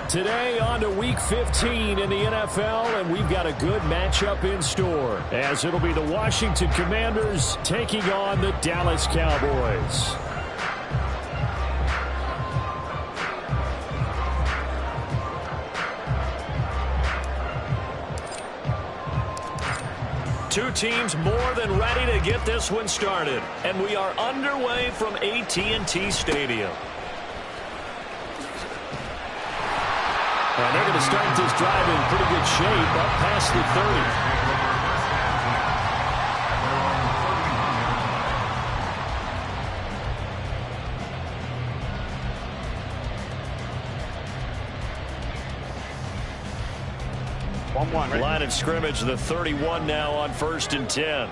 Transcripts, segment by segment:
Today on to Week 15 in the NFL, and we've got a good matchup in store, as it'll be the Washington Commanders taking on the Dallas Cowboys. Two teams more than ready to get this one started, and we are underway from AT&T Stadium. And they're going to start this drive in pretty good shape, up past the 30. Line of scrimmage, the 31 now on 1st and 10.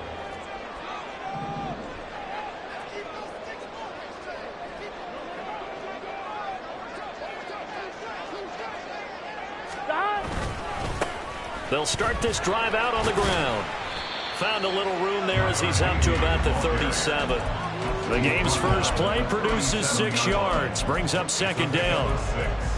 They'll start this drive out on the ground. Found a little room there as he's out to about the 37. The game's first play produces 6 yards, brings up 2nd down.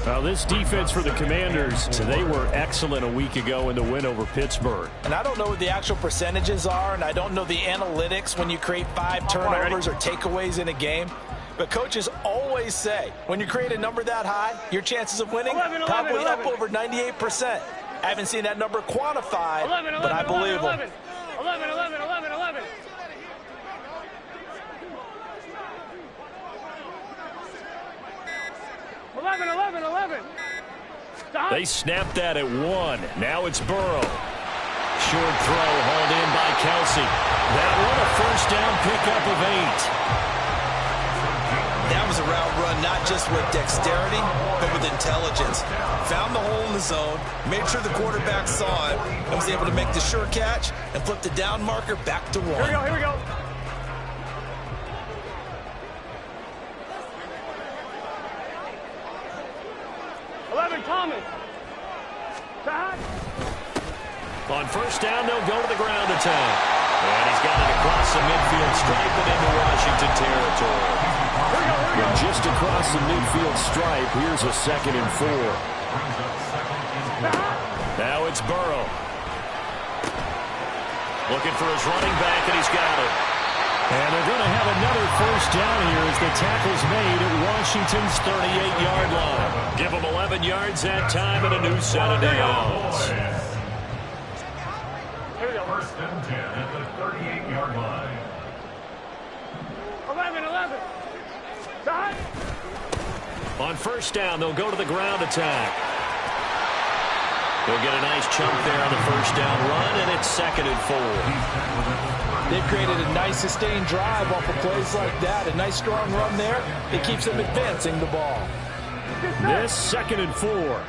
Now this defense for the Commanders, they were excellent a week ago in the win over Pittsburgh. And I don't know what the actual percentages are, and I don't know the analytics when you create 5 turnovers or takeaways in a game. But coaches always say, when you create a number that high, your chances of winning probably up over 98%. I haven't seen that number quantified, but I believe them. 11. They snapped that at 1. Now it's Burrow. Short throw hauled in by Kelsey. That one a 1st down pickup of 8. That was a route run not just with dexterity, but with intelligence. Found the hole in the zone, made sure the quarterback saw it, and was able to make the sure catch and flip the down marker back to 1. Here we go. 11, Thomas. On 1st down, they'll go to the ground attack. And he's got it across the midfield stripe and into Washington territory. And just across the midfield stripe, here's a 2nd and 4. Now it's Burrow. Looking for his running back, and he's got it. And they're going to have another 1st down here as the tackle's made at Washington's 38-yard line. Give them 11 yards that time and a new set of downs. 1st and 10 at the 38-yard line. 11. On 1st down, they'll go to the ground attack. They'll get a nice chunk there on the 1st down run, and it's 2nd and 4. They've created a nice sustained drive off of plays like that. A nice strong run there. It keeps them advancing the ball. This 2nd and 4.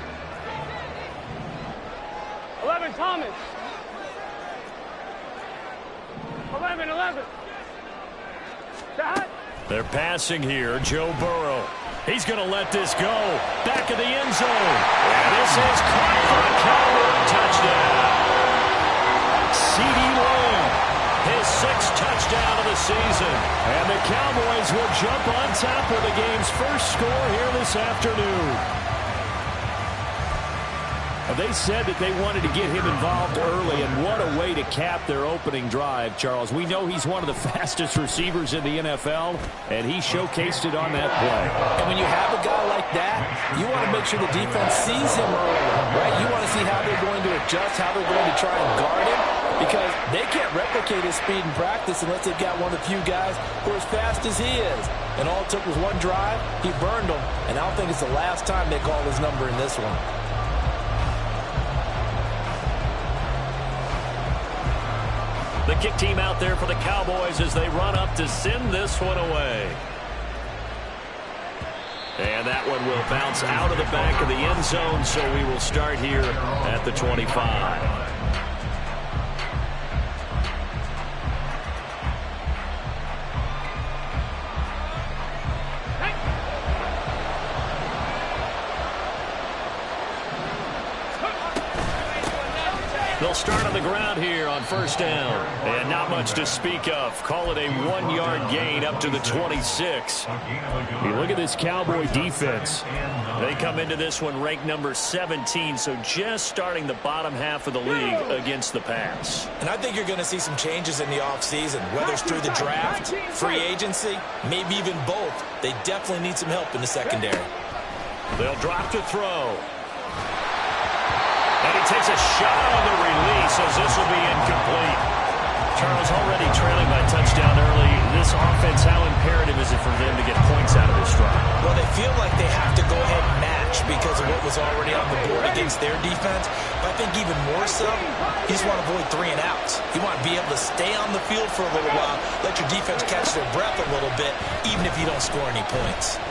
11, Thomas. 11. They're passing here. Joe Burrow. He's going to let this go. Back of the end zone. And this is caught for a Cowboy touchdown. CeeDee Lamb, his 6th touchdown of the season. And the Cowboys will jump on top of the game's first score here this afternoon. They said that they wanted to get him involved early, and what a way to cap their opening drive, Charles. We know he's one of the fastest receivers in the NFL, and he showcased it on that play. And when you have a guy like that, you want to make sure the defense sees him early, right? You want to see how they're going to adjust, how they're going to try and guard him, because they can't replicate his speed in practice unless they've got one of the few guys who are as fast as he is. And all it took was one drive. He burned them, and I don't think it's the last time they call his number in this one. The kick team out there for the Cowboys as they run up to send this one away. And that one will bounce out of the back of the end zone, so we will start here at the 25. They'll start on the ground here on first down. And not much to speak of. Call it a 1-yard gain up to the 26. You look at this Cowboy defense. They come into this one ranked number 17, so just starting the bottom half of the league against the pass. And I think you're going to see some changes in the offseason, whether it's through the draft, free agency, maybe even both. They definitely need some help in the secondary. They'll drop to throw. And he takes a shot on the release as this will be incomplete. Charles, already trailing by touchdown early. This offense, how imperative is it for them to get points out of this drive? Well, they feel like they have to go ahead and match because of what was already on the board against their defense. But I think even more so, you just want to avoid 3 and outs. You want to be able to stay on the field for a little while, let your defense catch their breath a little bit, even if you don't score any points.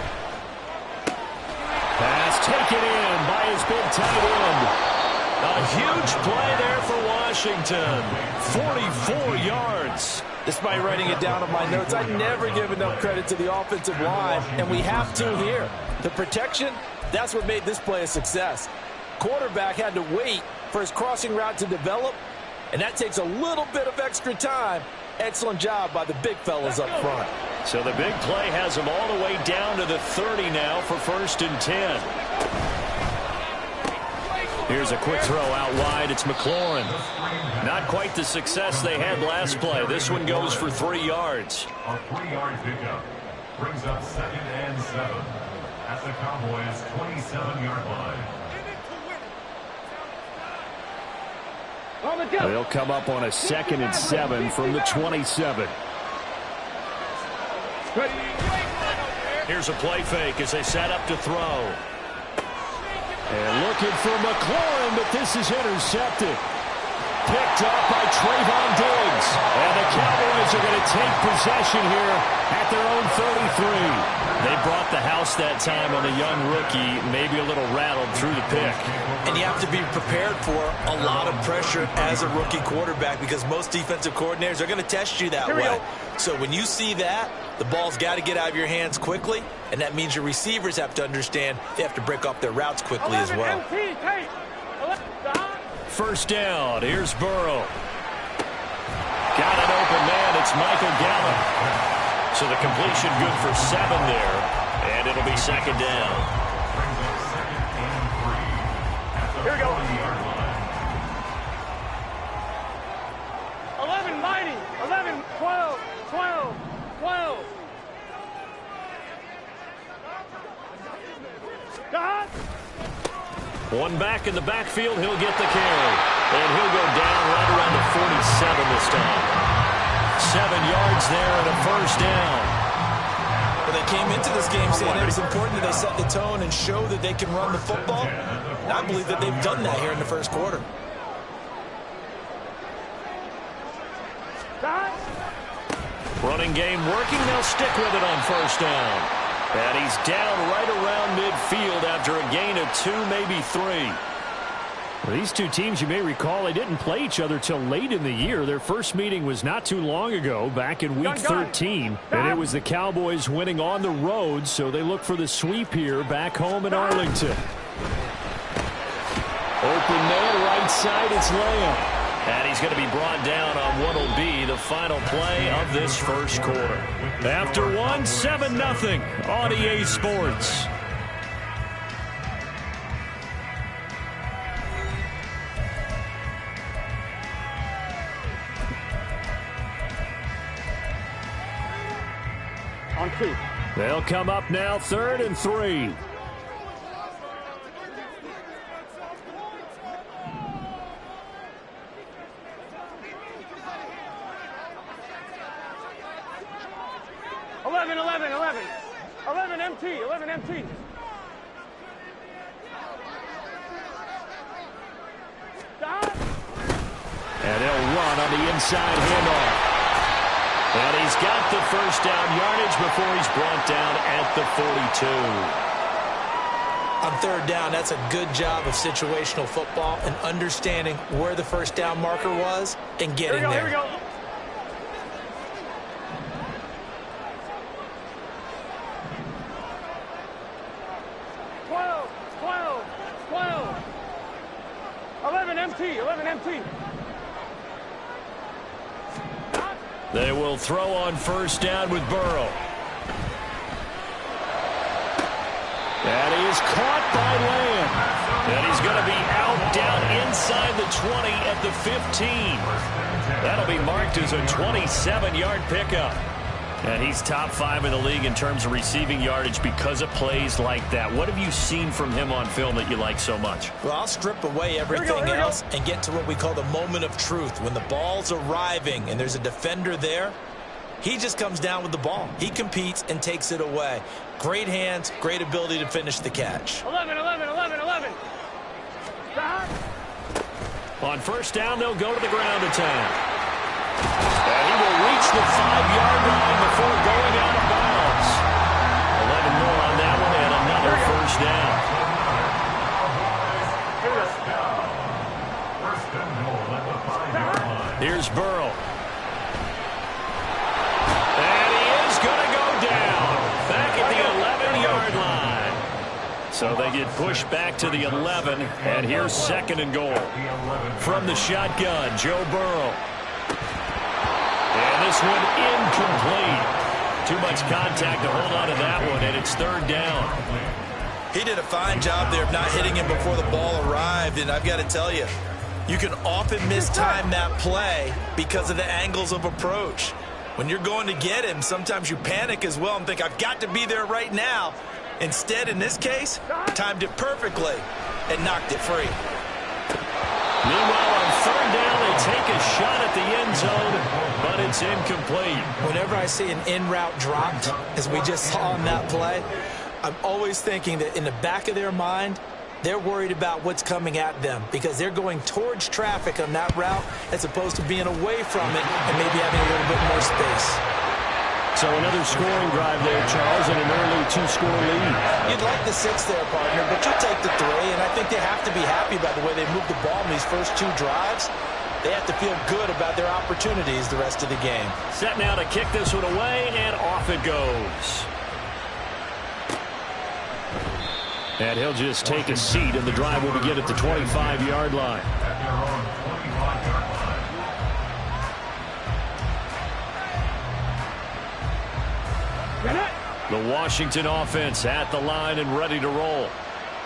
Pass taken in by his big tight end. A huge play there for Washington. 44 yards. Despite writing it down on my notes, I never give enough credit to the offensive line, and we have to here. The protection, that's what made this play a success. Quarterback had to wait for his crossing route to develop, and that takes a little bit of extra time. Excellent job by the big fellas up front. So the big play has him all the way down to the 30 now for 1st and 10. Here's a quick throw out wide. It's McLaurin. Not quite the success they had last play. This one goes for 3 yards. A 3-yard pickup brings up 2nd and 7 at the Cowboys' 27-yard line. They'll come up on a 2nd and 7 from the 27. Here's a play fake as they set up to throw. And looking for McLaurin, but this is intercepted. Picked up by Trayvon Diggs. And the Cowboys are going to take possession here at their own 33. They brought the house that time on the young rookie, maybe a little rattled through the pick. And you have to be prepared for a lot of pressure as a rookie quarterback because most defensive coordinators are going to test you that way. So when you see that, the ball's got to get out of your hands quickly, and that means your receivers have to understand they have to break off their routes quickly as well. First down, here's Burrow. Got an open man, it's Michael Gallup. So the completion good for 7 there, and it'll be 2nd down. Here we go. 11 mighty. 11, 12, 12, 12. God. One back in the backfield, he'll get the carry. And he'll go down right around the 47 this time. 7 yards there and a 1st down. Well, they came into this game saying it was important that they set the tone and show that they can run the football. And I believe that they've done that here in the 1st quarter. Running game working. They'll stick with it on 1st down. And he's down right around midfield after a gain of 2, maybe 3. Well, these two teams, you may recall, they didn't play each other till late in the year. Their first meeting was not too long ago, back in Week 13. And it was the Cowboys winning on the road, so they look for the sweep here back home in Arlington. Open man, right side, it's Lamb. And he's going to be brought down on what will be the final play of this 1st quarter. After 1, 7-0 on EA Sports. On 2. They'll come up now 3rd and 3. MT. 11 MT. And he'll run on the inside handoff. And he's got the 1st down yardage before he's brought down at the 42. On 3rd down, that's a good job of situational football and understanding where the 1st down marker was and getting there. Here we go. 12. 11 MT. 11 MT. They will throw on first down with Burrow. And he is caught by Lamb. And he's going to be out down inside the 20 at the 15. That'll be marked as a 27-yard pickup. And he's top 5 in the league in terms of receiving yardage because of plays like that. What have you seen from him on film that you like so much? Well, I'll strip away everything else and get to what we call the moment of truth. When the ball's arriving and there's a defender there, he just comes down with the ball. He competes and takes it away. Great hands, great ability to finish the catch. 11. On first down, they'll go to the ground attack. And he will reach the 5-yard line before going out of bounds. 11 more on that one and another first down. Here's Burrow. And he is going to go down. Back at the 11-yard line. So they get pushed back to the 11. And here's second and goal. From the shotgun, Joe Burrow. And this one incomplete. Too much contact to hold on to that one, and it's third down. He did a fine job there of not hitting him before the ball arrived, and I've got to tell you, you can often mistime that play because of the angles of approach. When you're going to get him, sometimes you panic as well and think, I've got to be there right now. Instead, in this case, timed it perfectly and knocked it free. Meanwhile, on third down, they take a shot at the end zone, but it's incomplete. Whenever I see an in-route dropped, as we just saw in that play, I'm always thinking that in the back of their mind, they're worried about what's coming at them because they're going towards traffic on that route as opposed to being away from it and maybe having a little bit more space. So another scoring drive there, Charles, and an early 2-score lead. You'd like the 6 there, partner, but you'll take the 3, and I think they have to be happy about the way they moved the ball in these first 2 drives. They have to feel good about their opportunities the rest of the game. Set now to kick this one away, and off it goes. And he'll just take a seat, and the drive will begin at the 25-yard line. The Washington offense at the line and ready to roll.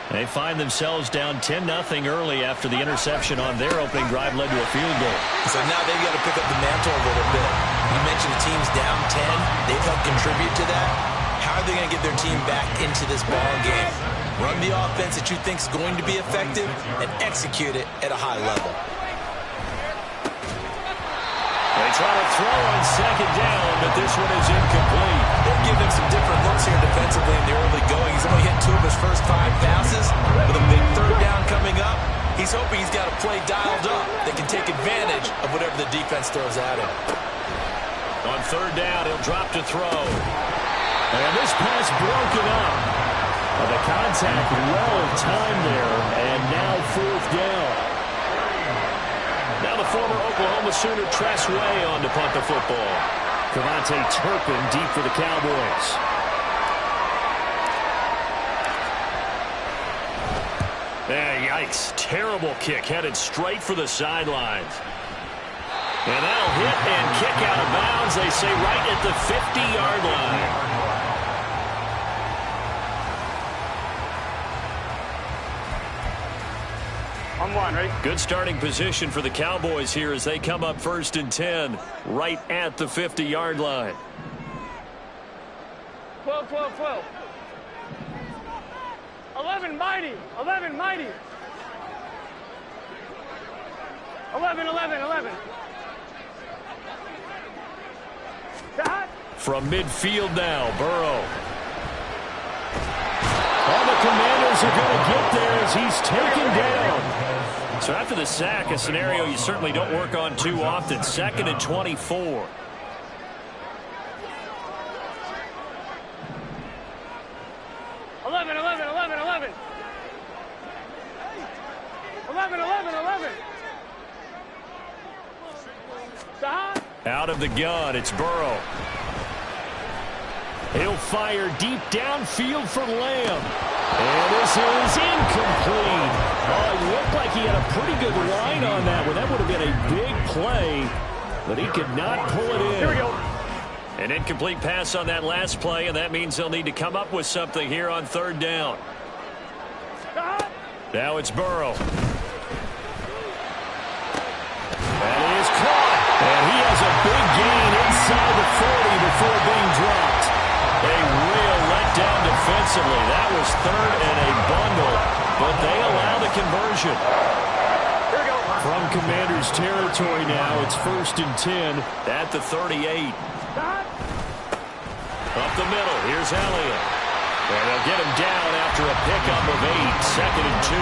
They find themselves down 10-0 early after the interception on their opening drive led to a field goal. So now they've got to pick up the mantle a little bit. You mentioned the team's down 10. They've helped contribute to that. How are they going to get their team back into this ball game? Run the offense that you think is going to be effective and execute it at a high level. They try to throw on second down, but this one is incomplete. They'll give him some different looks here defensively in the early going. He's only hit 2 of his first 5 passes. With a big third down coming up, he's hoping he's got a play dialed up that can take advantage of whatever the defense throws at him. On third down, he'll drop to throw. And this pass broken up. Well, the contact well timed there, and now fourth down. Now the former Oklahoma Sooner Tress Way on to punt the football. Cavante Turpin deep for the Cowboys. Yikes. Terrible kick headed straight for the sidelines. And that'll hit and kick out of bounds, they say, right at the 50-yard line. On 1, ready? Good starting position for the Cowboys here as they come up first and 10, right at the 50-yard line. 12, 12, 12. 11, mighty. 11, mighty. 11, 11, 11. That. From midfield now, Burrow. All the Commanders are going to get there as he's taken down. So after the sack, a scenario you certainly don't work on too often. 2nd and 24. Eleven, 11, 11, 11. 11, 11, 11. Out of the gun, it's Burrow. He'll fire deep downfield for Lamb. And this is incomplete. Oh, it looked like he had a pretty good big line on that one. That would have been a big play, but he could not pull it in. Here we go. An incomplete pass on that last play, and that means they'll need to come up with something here on third down. Now it's Burrow. That is caught. And he has a big gain inside the 40 before being dropped. A real letdown defensively. That was third and a bundle, but they allow the conversion. Here we go. From Commanders territory now, it's 1st and 10 at the 38. Up the middle, here's Elliott. And they'll get him down after a pickup of 8, 2nd and 2.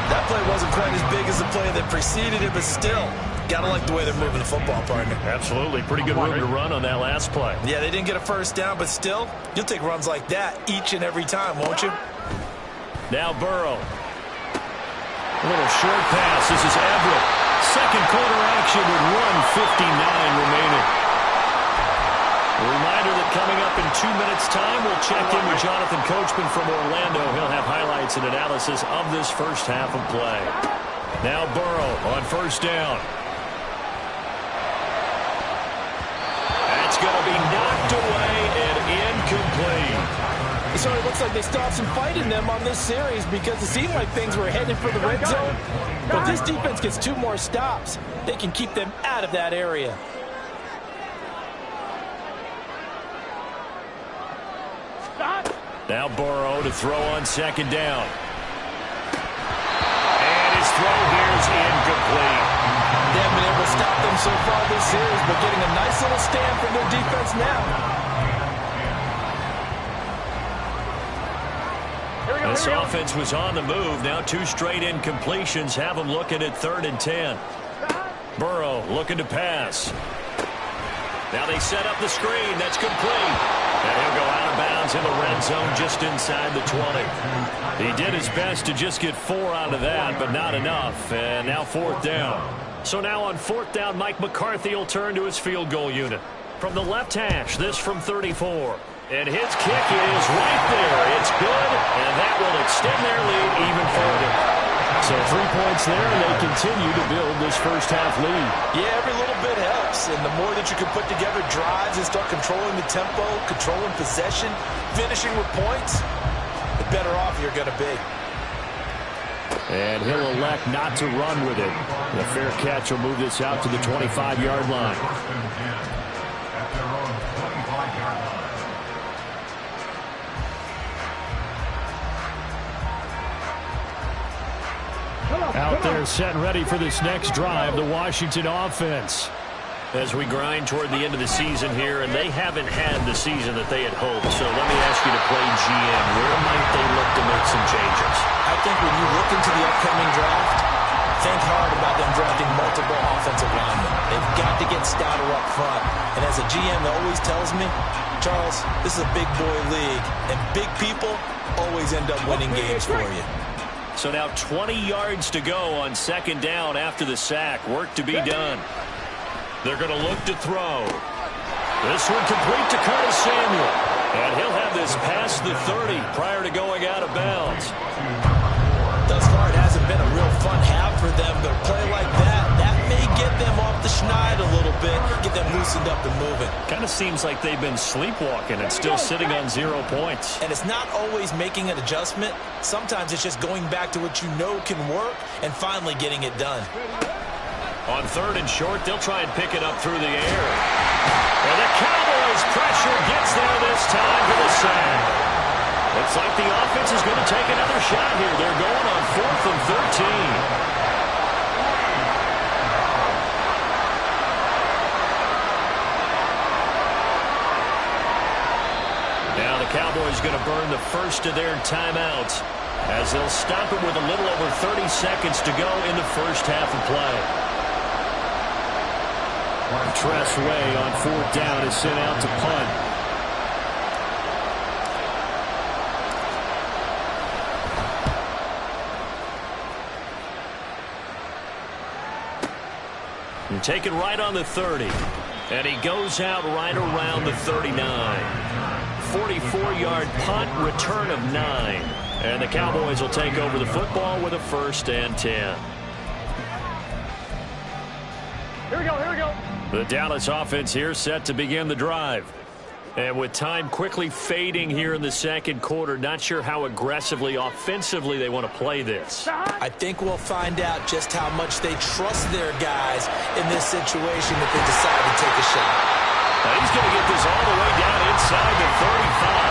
That play wasn't quite as big as the play that preceded it, but still, gotta like the way they're moving the football, partner. Absolutely. Pretty good room to run on that last play. Yeah, they didn't get a first down, but still, you'll take runs like that each and every time, won't you? Now Burrow. A little short pass. This is Everett. Second quarter action with 1:59 remaining. A reminder that coming up in 2 minutes' time, we'll check in with Jonathan Coachman from Orlando. He'll have highlights and analysis of this first half of play. Now Burrow on first down. That's going to be knocked away and incomplete. So it looks like they still have some fight in them on this series because it seemed like things were headed for the red zone. But this defense gets 2 more stops. They can keep them out of that area. Now Burrow to throw on second down. And his throw here is incomplete. They haven't been able to stop them so far this series, but getting a nice little stand from their defense now. This offense was on the move. Now 2 straight incompletions have them looking at 3rd and 10. Burrow looking to pass. Now they set up the screen. That's complete. And he'll go out of bounds in the red zone just inside the 20. He did his best to just get 4 out of that, but not enough. And now 4th down. So now on 4th down, Mike McCarthy will turn to his field goal unit. From the left hash, this from 34. And his kick is right there. It's good, and that will extend their lead even further. So 3 points there, and they continue to build this first half lead. Yeah, every little bit helps, and the more that you can put together drives and start controlling the tempo, controlling possession, finishing with points, the better off you're going to be. And he'll elect not to run with it. The fair catch will move this out to the 25-yard line. Out there set and ready for this next drive, the Washington offense. As we grind toward the end of the season here, and they haven't had the season that they had hoped. So let me ask you to play GM. Where might they look to make some changes? I think when you look into the upcoming draft, think hard about them drafting multiple offensive linemen. They've got to get stouter up front. And as a GM always tells me, Charles, this is a big boy league, and big people always end up winning games for you. So now 20 yards to go on second down after the sack. Work to be done. They're going to look to throw. This one complete to Curtis Samuel. And he'll have this past the 30 prior to going out of bounds. Thus far, it hasn't been a real fun half for them, but a play like that may get them off the schneid a little bit, get them loosened up and moving. Kind of seems like they've been sleepwalking and still sitting on 0 points. And it's not always making an adjustment. Sometimes it's just going back to what you know can work and finally getting it done. On 3rd and short, they'll try and pick it up through the air. And the Cowboys' pressure gets there this time for the sack. Looks like the offense is going to take another shot here. They're going on 4th and 13. Now the Cowboys going to burn the first of their timeouts as they'll stop it with a little over 30 seconds to go in the first half of play. Tress Way on 4th down is sent out to punt. And taken right on the 30. And he goes out right around the 39. 44-yard punt, return of 9. And the Cowboys will take over the football with a 1st and 10. Here we go, here we go. The Dallas offense here set to begin the drive. And with time quickly fading here in the second quarter, not sure how aggressively, offensively they want to play this. I think we'll find out just how much they trust their guys in this situation if they decide to take a shot. Now he's going to get this all the way down inside the 35.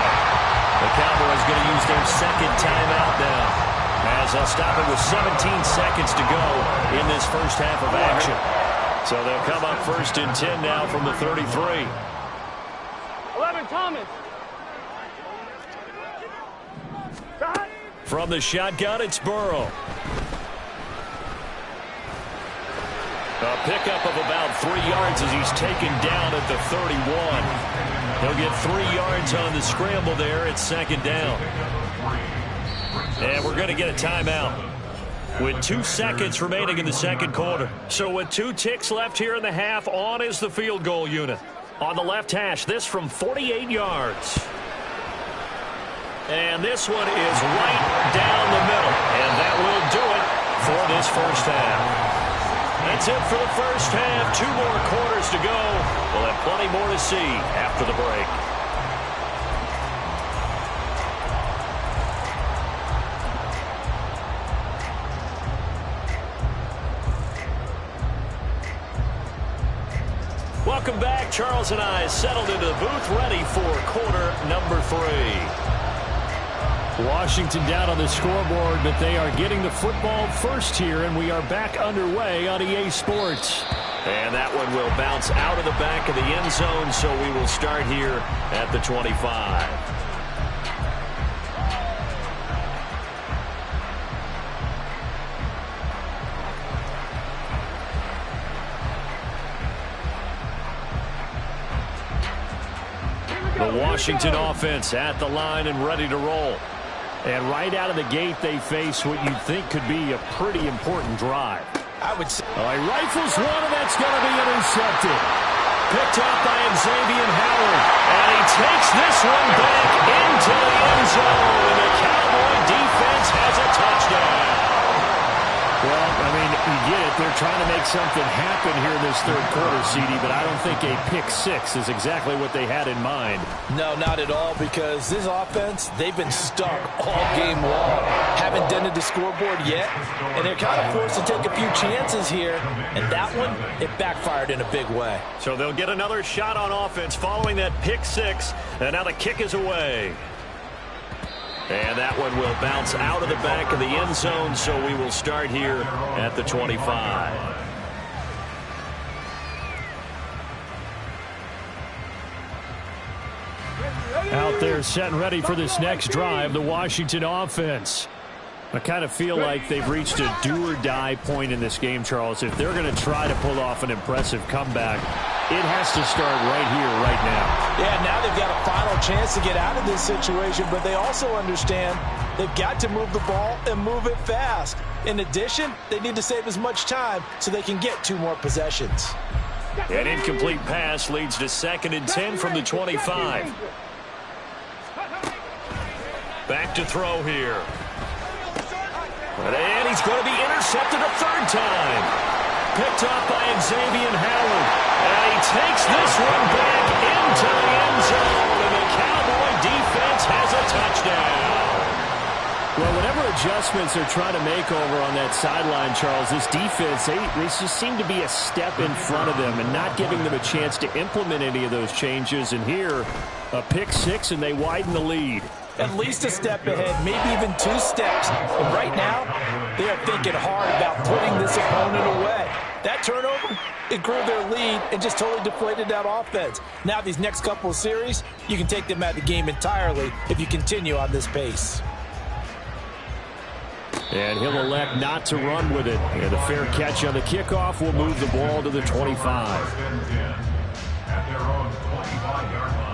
The Cowboys going to use their second timeout now, as they'll stop it with 17 seconds to go in this first half of action. So they'll come up 1st and 10 now from the 33. 11, Thomas. From the shotgun, it's Burrow. A pickup of about 3 yards as he's taken down at the 31. He'll get 3 yards on the scramble there at 2nd down. And we're going to get a timeout with 2 seconds remaining in the second quarter. So with 2 ticks left here in the half, on is the field goal unit. On the left hash, this from 48 yards. And this one is right down the middle. And that will do it for this first half. That's it for the first half. 2 more quarters to go. We'll have plenty more to see after the break. Welcome back. Charles and I settled into the booth, ready for quarter number 3. Washington down on the scoreboard, but they are getting the football first here, and we are back underway on EA Sports. And that one will bounce out of the back of the end zone, so we will start here at the 25. The Washington offense at the line and ready to roll. And right out of the gate, they face what you'd think could be a pretty important drive. I would say. He rifles one, and that's going to be intercepted. Picked up by Xavier Howard. And he takes this one back into the end zone. And the Cowboy defense has a touchdown. Well, I mean, you get it. They're trying to make something happen here in this third quarter, CD, but I don't think a pick 6 is exactly what they had in mind. No, not at all, because this offense, they've been stuck all game long. Haven't dented the scoreboard yet, and they're kind of forced to take a few chances here, and that one, it backfired in a big way. So they'll get another shot on offense following that pick 6, and now the kick is away. And that one will bounce out of the back of the end zone, so we will start here at the 25. Out there set and ready for this next drive, the Washington offense. I kind of feel like they've reached a do-or-die point in this game, Charles. If they're going to try to pull off an impressive comeback, it has to start right here, right now. Yeah, now they've got a final chance to get out of this situation, but they also understand they've got to move the ball and move it fast. In addition, they need to save as much time so they can get 2 more possessions. An incomplete pass leads to 2nd and 10 from the 25. Back to throw here. And he's going to be intercepted a 3rd time. Picked up by Xavier Howard. And he takes this one back into the end zone. And the Cowboy defense has a touchdown. Well, whatever adjustments they're trying to make over on that sideline, Charles, this defense, they just seem to be a step in front of them and not giving them a chance to implement any of those changes. And here, a pick 6, and they widen the lead. At least a step ahead, maybe even 2 steps. And right now, they are thinking hard about putting this opponent away. That turnover, it grew their lead and just totally deflated that offense. Now these next couple of series, you can take them out of the game entirely if you continue on this pace. And he'll elect not to run with it. And a fair catch on the kickoff will move the ball to the 25. At their own 25-yard line.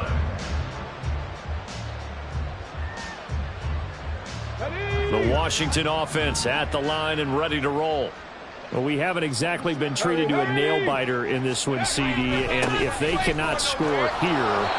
The Washington offense at the line and ready to roll. Well, we haven't exactly been treated to a nail-biter in this one, CD, and if they cannot score here,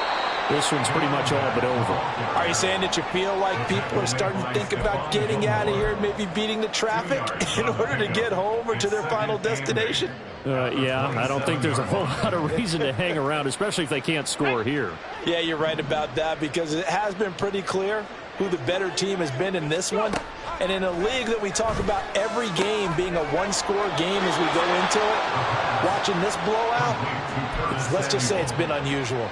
this one's pretty much all but over. Are you saying that you feel like people are starting to think about getting out of here, maybe beating the traffic in order to get home or to their final destination? Yeah, I don't think there's a whole lot of reason to hang around, especially if they can't score here. Yeah, you're right about that, because it has been pretty clear who the better team has been in this one. And in a league that we talk about every game being a one-score game as we go into it, watching this blowout, let's just say it's been unusual.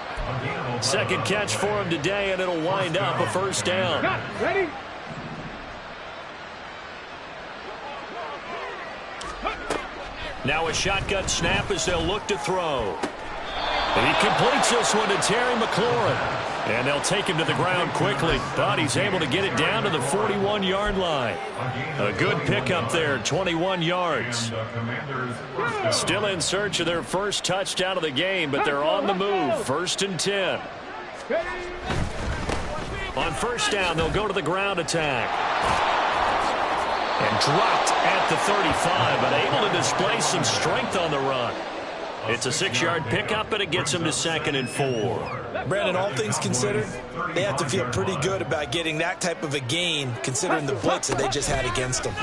Second catch for him today, and it'll wind up a first down. Ready? Now a shotgun snap as they'll look to throw. And he completes this one to Terry McLaurin. And they'll take him to the ground quickly. But he's able to get it down to the 41-yard line. A good pickup there, 21 yards. Still in search of their first touchdown of the game, but they're on the move. First and 10. On first down, they'll go to the ground attack. And dropped at the 35, but able to display some strength on the run. It's a 6-yard pickup, but it gets them to 2nd and 4. Brandon, all things considered, they have to feel pretty good about getting that type of a gain, considering the blitz that they just had against them.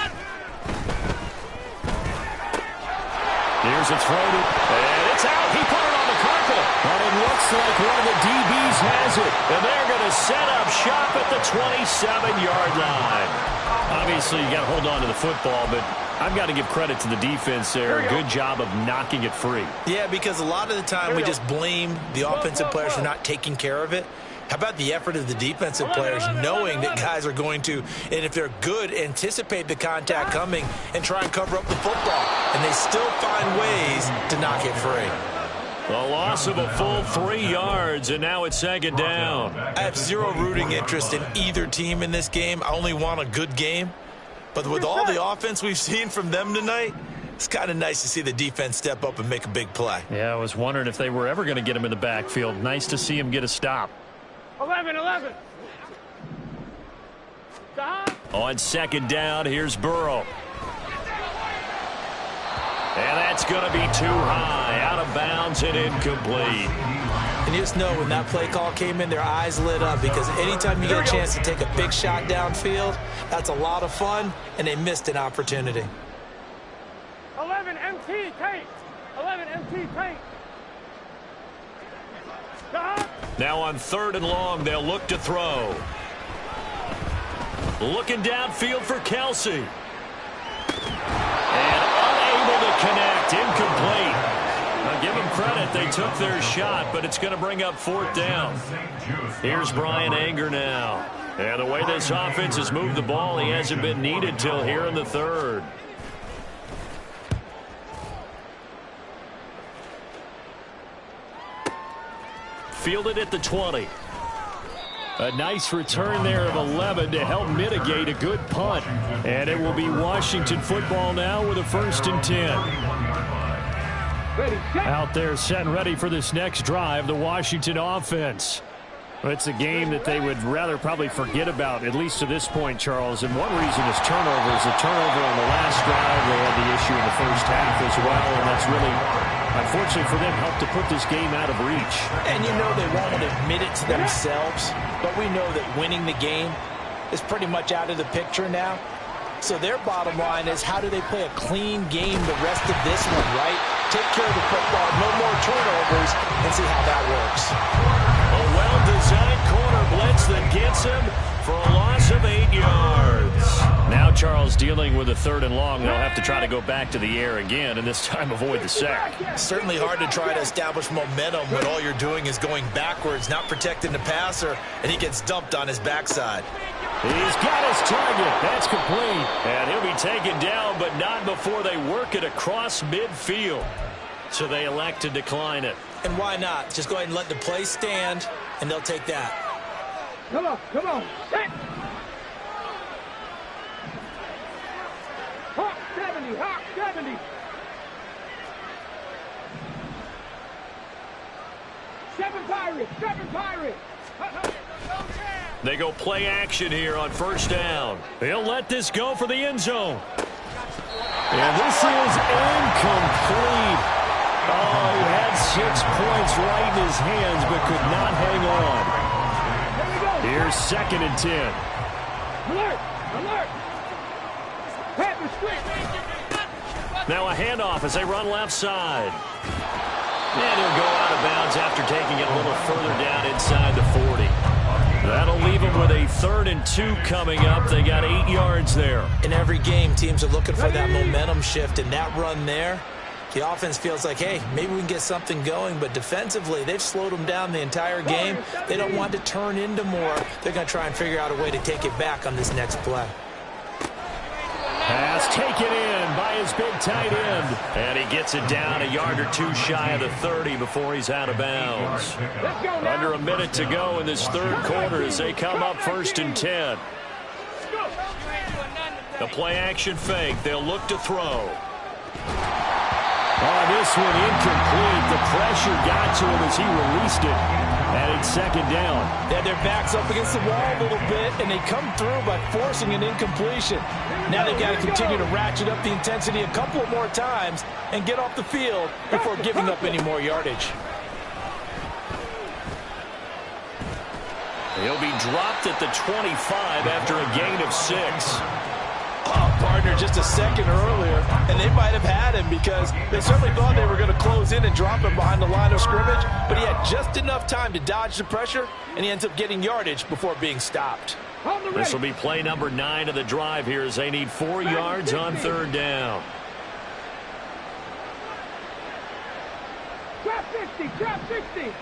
Here's a throw, and it's out. He put it on the carpet, but it looks like one of the DBs has it. And they're going to set up shop at the 27-yard line. Obviously, you got to hold on to the football, but I've got to give credit to the defense there. Good job of knocking it free. Yeah, because a lot of the time we just blame the offensive players for not taking care of it. How about the effort of the defensive players knowing that guys are going to, and if they're good, anticipate the contact coming and try and cover up the football. And they still find ways to knock it free. A loss of a full 3 yards, and now it's 2nd down. I have zero rooting interest in either team in this game. I only want a good game. But with all the offense we've seen from them tonight, it's kind of nice to see the defense step up and make a big play. Yeah, I was wondering if they were ever going to get him in the backfield. Nice to see him get a stop. 11. On 2nd down, here's Burrow. And that's going to be too high, out of bounds and incomplete. And you just know when that play call came in, their eyes lit up, because anytime you get a chance to take a big shot downfield, that's a lot of fun, and they missed an opportunity. 11 MT paint. 11 MT paint. Now on 3rd and long, they'll look to throw. Looking downfield for Kelsey. And unable to connect, incomplete. Now give them credit, they took their shot, but it's going to bring up 4th down. Here's Brian Anger now. And the way this offense has moved the ball, he hasn't been needed till here in the 3rd. Fielded at the 20. A nice return there of 11 to help mitigate a good punt. And it will be Washington football now with a 1st and 10. Out there set and ready for this next drive, the Washington offense. It's a game that they would rather probably forget about, at least to this point, Charles. And one reason is turnovers. A turnover on the last drive. They had the issue in the first half as well, and that's really, unfortunately for them, helped to put this game out of reach. And you know they won't admit it to themselves, but we know that winning the game is pretty much out of the picture now. So their bottom line is, how do they play a clean game the rest of this one, right? Take care of the football, no more turnovers, and see how that works. A well-designed corner blitz that gets him for a loss of 8 yards. Now Charles dealing with a 3rd and long. They'll have to try to go back to the air again, and this time avoid the sack. Certainly hard to try to establish momentum when all you're doing is going backwards, not protecting the passer, and he gets dumped on his backside. He's got his target. That's complete. And he'll be taken down, but not before they work it across midfield. So they elect to decline it. And why not? Just go ahead and let the play stand, and they'll take that. Come on. Set. Hawk 70. 7 Pirates. They go play action here on 1st down. They'll let this go for the end zone. And this is incomplete. Oh, he had 6 points right in his hands, but could not hang on. Here's 2nd and 10. Alert! Alert! Pat the street! Now a handoff as they run left side. And he'll go out of bounds after taking it a little further down inside the 40. That'll leave them with a 3rd and 2 coming up. They got 8 yards there. In every game, teams are looking for that momentum shift, and that run there, the offense feels like, hey, maybe we can get something going, but defensively, they've slowed them down the entire game. They don't want to turn into more. They're going to try and figure out a way to take it back on this next play. Pass taken in by his big tight end. And he gets it down a yard or 2 shy of the 30 before he's out of bounds. Under a minute to go in this 3rd quarter as they come up 1st and 10. The play action fake. They'll look to throw. Oh, this one incomplete. The pressure got to him as he released it. And it's 2nd down. Yeah, their back's up against the wall a little bit, and they come through by forcing an incompletion. Now they've got to continue to ratchet up the intensity a couple more times and get off the field before giving up any more yardage. He'll be dropped at the 25 after a gain of 6. Oh, partner, just a second earlier, and they might have had him because they certainly thought they were going to close in and drop him behind the line of scrimmage, but he had just enough time to dodge the pressure, and he ends up getting yardage before being stopped. This will be play number 9 of the drive here as they need 4 yards on 3rd down. Drop 60! Drop 60!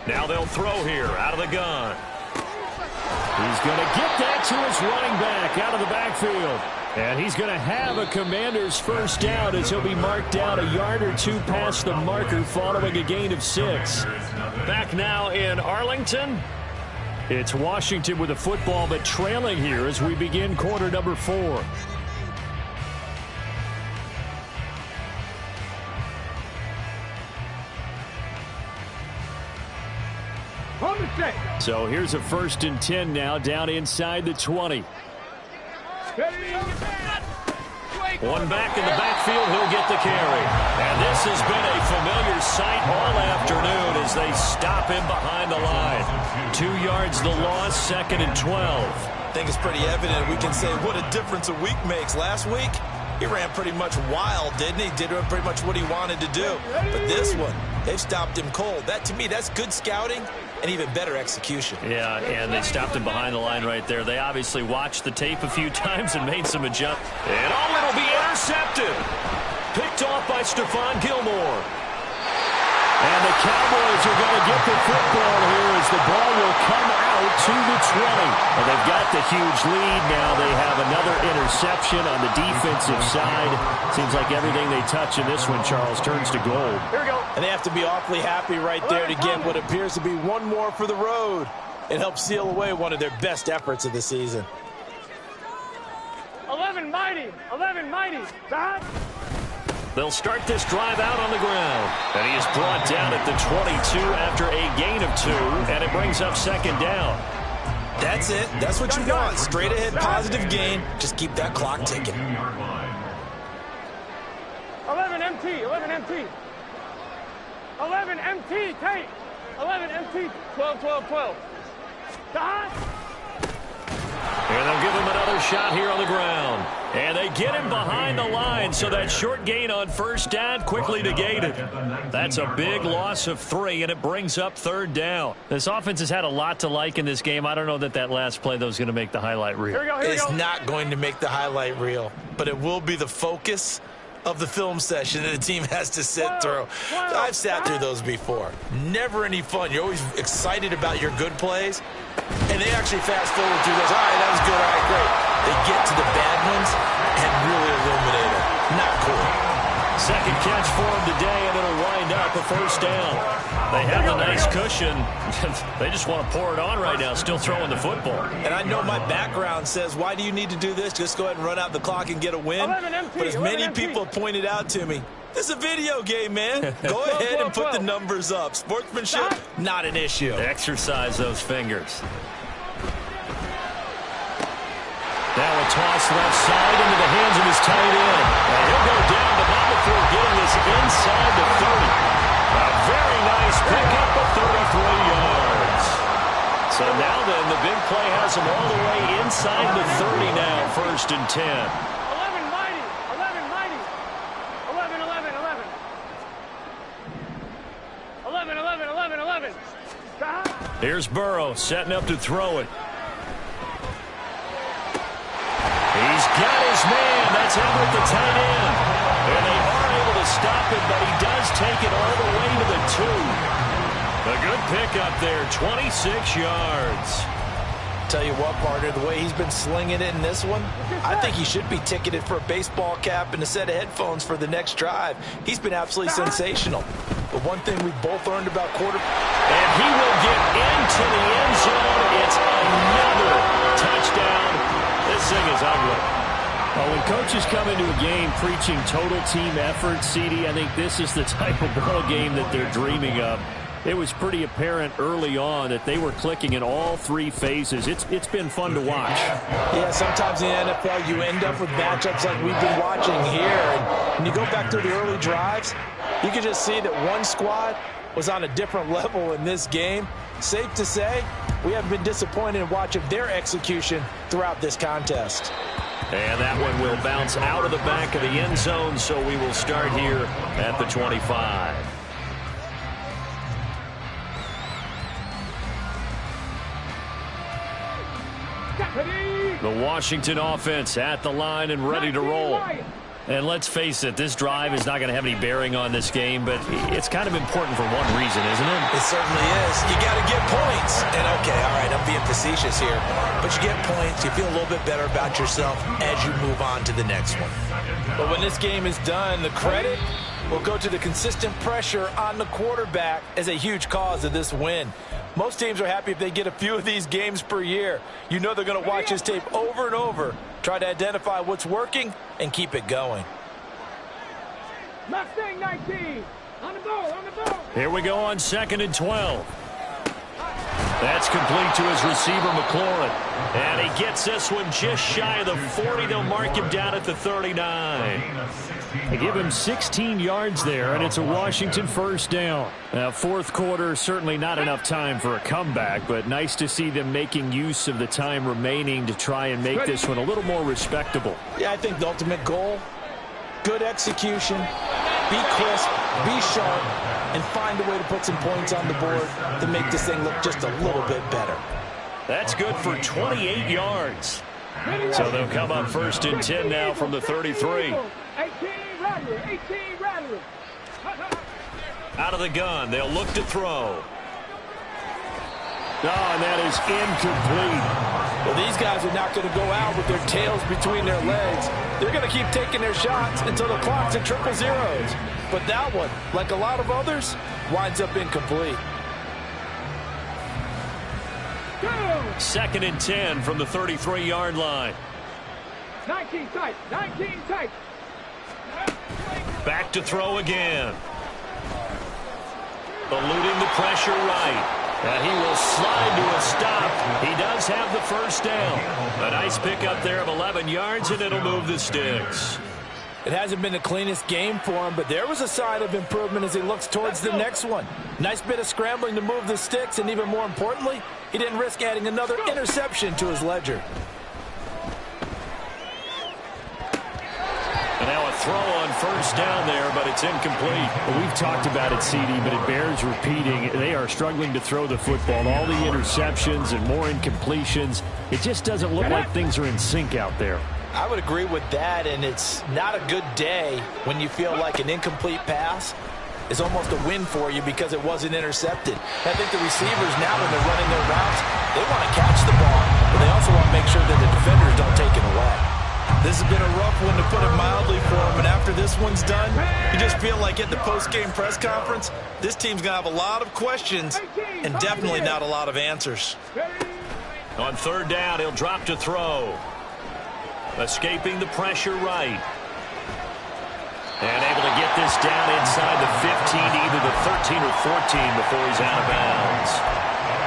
Now they'll throw here out of the gun. He's going to get that to his running back out of the backfield. And he's going to have a Commanders 1st down as he'll be marked down a yard or 2 past the marker following a gain of 6. Back now in Arlington. It's Washington with the football, but trailing here as we begin quarter number 4. So here's a 1st and 10 now down inside the 20. One back in the backfield, he'll get the carry. And this has been a familiar sight all afternoon as they stop him behind the line. 2 yards the loss, 2nd and 12. I think it's pretty evident. We can say what a difference a week makes. Last week, he ran pretty much wild, didn't he? Did pretty much what he wanted to do. But this one, they've stopped him cold. That, to me, that's good scouting and even better execution. Yeah, and they stopped him behind the line right there. They obviously watched the tape a few times and made some adjustments. And oh, it'll be intercepted. Picked off by Stephon Gilmore. And the Cowboys are going to get the football here as the ball will come out to the 20. And they've got the huge lead now. They have another interception on the defensive side. Seems like everything they touch in this one, Charles, turns to gold. Here we go. And they have to be awfully happy right there to get what appears to be one more for the road. It helps seal away one of their best efforts of the season. 11 mighty. 11 mighty. Dad. They'll start this drive out on the ground. And he is brought down at the 22 after a gain of 2. And it brings up 2nd down. That's it. That's what you want. Straight ahead, positive gain. Just keep that clock ticking. 11 MT. 11 MT. 11 MT. Tate. 11 MT. 12, 12, 12. Dad. And they'll give him another shot here on the ground. And they get him behind the line, so that short gain on 1st down quickly negated. That's a big loss of 3, and it brings up 3rd down. This offense has had a lot to like in this game. I don't know that last play, though, is going to make the highlight reel. Here we go, here we go. It's not going to make the highlight reel, but it will be the focus of the film session that the team has to sit through. I've sat through those before. Never any fun. You're always excited about your good plays, and they actually fast forward through those. All right, that was good. All right, great. They get to the bad ones and really illuminate them. Not cool. 2nd catch for him today, and it'll wind up a 1st down. They have a nice cushion. They just want to pour it on right now, still throwing the football. And I know my background says, why do you need to do this? Just go ahead and run out the clock and get a win. But as many people pointed out to me, this is a video game, man. Go ahead and put the numbers up. Sportsmanship, not an issue. Exercise those fingers. Now a toss left side into the hands of his tight end. And he'll go down, but not before getting this inside the 30. A very nice pickup of 33 yards. So now then, the big play has him all the way inside the 30 now, 1st and 10. 11 mighty. 11 mighty. 11, 11, 11. 11, 11, 11, 11. Here's Burrow setting up to throw it. He's got his man. That's Everett, the tight end. And they are able to stop it, but he does take it all the way to the 2. A good pickup there, 26 yards. Tell you what, partner, the way he's been slinging it in this one, I think he should be ticketed for a baseball cap and a set of headphones for the next drive. He's been absolutely sensational. But one thing we both learned about and he will get into the end zone. It's another touchdown. This thing is ugly. Well, when coaches come into a game preaching total team effort, CD, I think this is the type of ball game that they're dreaming of. It was pretty apparent early on that they were clicking in all 3 phases. It's been fun to watch. Yeah, sometimes in the NFL you end up with matchups like we've been watching here. And when you go back through the early drives, you can just see that one squad was on a different level in this game. Safe to say, we haven't been disappointed in watching their execution throughout this contest. And that one will bounce out of the back of the end zone, so we will start here at the 25. The Washington offense at the line and ready to roll. And let's face it, this drive is not going to have any bearing on this game, but it's kind of important for one reason, isn't it? It certainly is. You got to get points. And okay, all right, I'm being facetious here. But you get points, you feel a little bit better about yourself as you move on to the next one. But when this game is done, the credit will go to the consistent pressure on the quarterback as a huge cause of this win. Most teams are happy if they get a few of these games per year. You know they're going to watch this tape over and over, try to identify what's working, and keep it going. Mustang 19. On the ball, on the ball. Here we go on 2nd and 12. That's complete to his receiver, McLaurin. And he gets this one just shy of the 40. They'll mark him down at the 39. They give him 16 yards there, and it's a Washington 1st down. Now, 4th quarter, certainly not enough time for a comeback, but nice to see them making use of the time remaining to try and make this one a little more respectable. Yeah, I think the ultimate goal, good execution, be crisp, be sharp, and find a way to put some points on the board to make this thing look just a little bit better. That's good for 28 yards. So they'll come up 1st and 10 now from the 33. 18 Rattler. Out of the gun, they'll look to throw. Oh, and that is incomplete. Well, these guys are not going to go out with their tails between their legs. They're going to keep taking their shots until the clock's at triple zeros. But that one, like a lot of others, winds up incomplete. 2nd and 10 from the 33-yard line. 19 tight. 19 tight. Back to throw again. Eluding the pressure right. And he will slide to a stop. He does have the 1st down. A nice pickup there of 11 yards, and it'll move the sticks. It hasn't been the cleanest game for him, but there was a sign of improvement as he looks towards the next one. Nice bit of scrambling to move the sticks, and even more importantly, he didn't risk adding another interception to his ledger. And now a throw on 1st down there, but it's incomplete. Well, we've talked about it, CD, but it bears repeating. They are struggling to throw the football. All the interceptions and more incompletions. It just doesn't look like things are in sync out there. I would agree with that, and it's not a good day when you feel like an incomplete pass is almost a win for you because it wasn't intercepted. I think the receivers now, when they're running their routes, they want to catch the ball, but they also want to make sure that the defenders don't take it away. This has been a rough one, to put it mildly, for him, and after this one's done, you just feel like at the post-game press conference, this team's going to have a lot of questions and definitely not a lot of answers. On 3rd down, he'll drop to throw. Escaping the pressure right. And able to get this down inside the 15, either the 13 or 14 before he's out of bounds.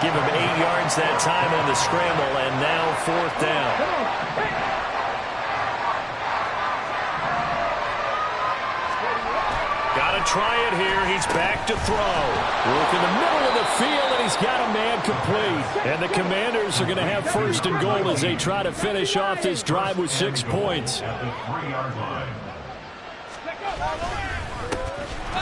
Give him 8 yards that time on the scramble, and now 4th down. Got to try it here. He's back to throw. Work in the middle of the field, and he's got a man complete. And the Commanders are going to have 1st and goal as they try to finish off this drive with 6 points. At the 3-yard line.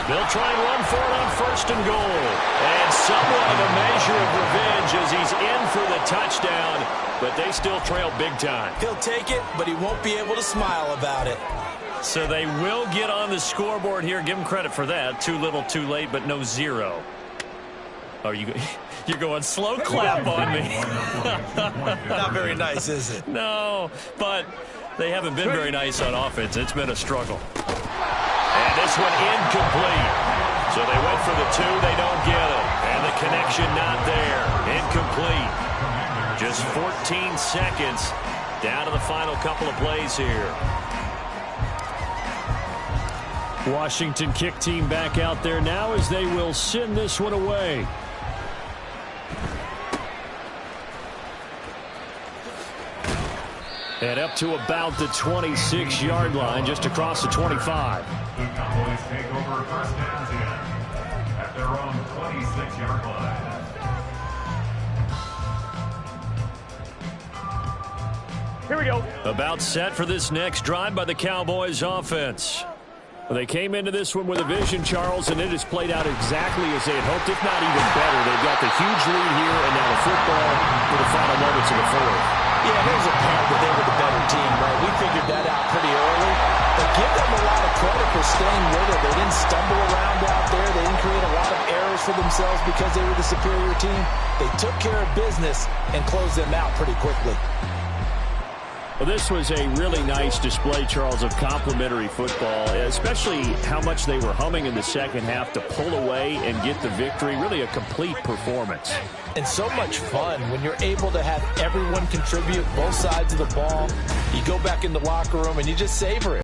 They'll try and run for it on 1st and goal. And somewhat of a measure of revenge as he's in for the touchdown, but they still trail big time. He'll take it, but he won't be able to smile about it. So they will get on the scoreboard here. Give them credit for that. Too little, too late, but no 0. Oh, you're going slow clap on me. Not very nice, is it? No, but they haven't been very nice on offense. It's been a struggle. And this one incomplete. So they went for the 2. They don't get it. And the connection not there. Incomplete. Just 14 seconds down to the final couple of plays here. Washington kick team back out there now as they will send this one away. And up to about the 26-yard line, just across the 25. The Cowboys take over 1st and 10 at their own 26-yard line. Here we go. About set for this next drive by the Cowboys offense. Well, they came into this one with a vision, Charles, and it has played out exactly as they had hoped, if not even better. They've got the huge lead here, and now the football for the final moments of the 4th. Yeah, there's a part that they were the better team, right? We figured that out pretty early. But give them a lot of credit for staying with it. They didn't stumble around out there. They didn't create a lot of errors for themselves because they were the superior team. They took care of business and closed them out pretty quickly. Well, this was a really nice display, Charles, of complimentary football, especially how much they were humming in the second half to pull away and get the victory. Really a complete performance. And so much fun when you're able to have everyone contribute both sides of the ball. You go back in the locker room and you just savor it.